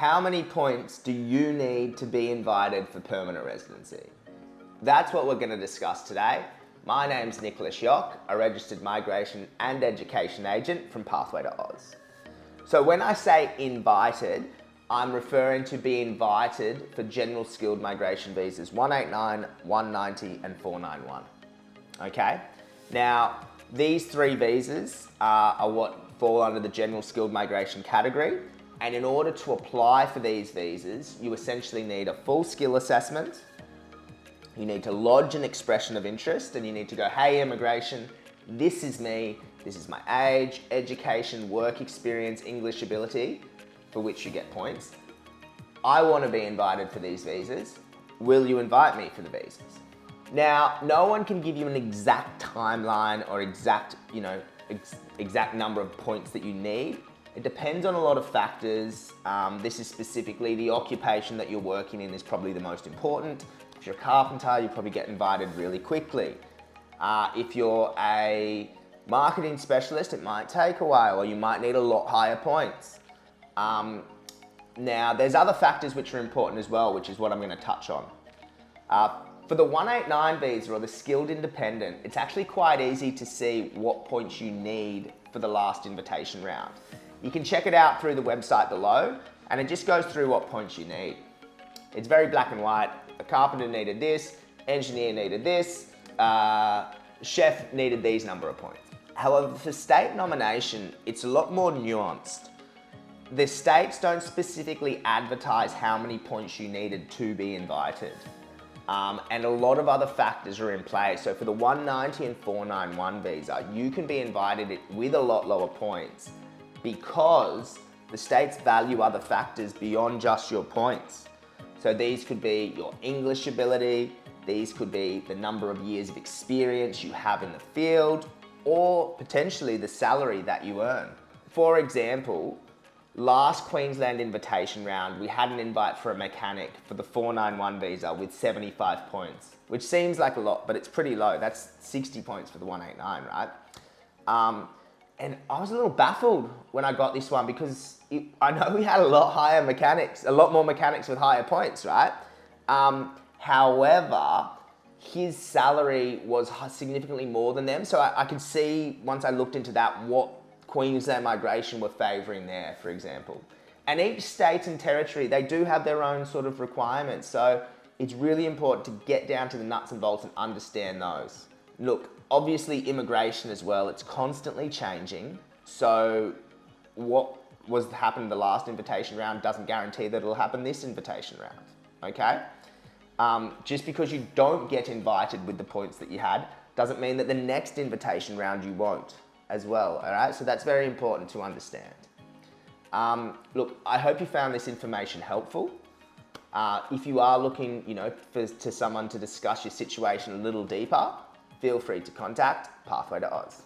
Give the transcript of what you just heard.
how many points do you need to be invited for permanent residency? That's what we're going to discuss today. My name's Nicholas Yock, a registered migration and education agent from Pathway to Oz. So when I say invited, I'm referring to be invited for general skilled migration visas 189, 190 and 491. Okay? Now, these three visas are what fall under the general skilled migration category. And in order to apply for these visas, you essentially need a full skill assessment. You need to lodge an expression of interest and you need to go, hey, immigration, this is me. This is my age, education, work experience, English ability, for which you get points. I want to be invited for these visas. Will you invite me for the visas? Now, no one can give you an exact timeline or exact number of points that you need. It depends on a lot of factors. This is specifically the occupation that you're working in is probably the most important. If you're a carpenter, you probably get invited really quickly. If you're a marketing specialist, it might take a while, or you might need a lot higher points. Now, there's other factors which are important as well, which is what I'm going to touch on. For the 189 visa or the skilled independent, it's actually quite easy to see what points you need for the last invitation round. You can check it out through the website below, and it just goes through what points you need. It's very black and white. A carpenter needed this, engineer needed this, chef needed these number of points. However, for state nomination, it's a lot more nuanced. The states don't specifically advertise how many points you needed to be invited. And a lot of other factors are in play. So for the 190 and 491 visa, you can be invited with a lot lower points because the states value other factors beyond just your points. So these could be your English ability, these could be the number of years of experience you have in the field, or potentially the salary that you earn. For example, last Queensland invitation round, we had an invite for a mechanic for the 491 visa with 75 points, which seems like a lot, but it's pretty low. That's 60 points for the 189, right? And I was a little baffled when I got this one because I know we had a lot higher mechanics, a lot more mechanics with higher points, right? However, his salary was significantly more than them. So I could see, once I looked into that, what Queensland migration were favouring there, for example. And each state and territory, they do have their own sort of requirements. So it's really important to get down to the nuts and bolts and understand those. Look, obviously immigration as well, it's constantly changing. So what was happening the last invitation round doesn't guarantee that it'll happen this invitation round, okay? Just because you don't get invited with the points that you had doesn't mean that the next invitation round you won't as well, all right? So that's very important to understand. Look, I hope you found this information helpful. If you are looking, to someone to discuss your situation a little deeper, feel free to contact Pathway to Oz.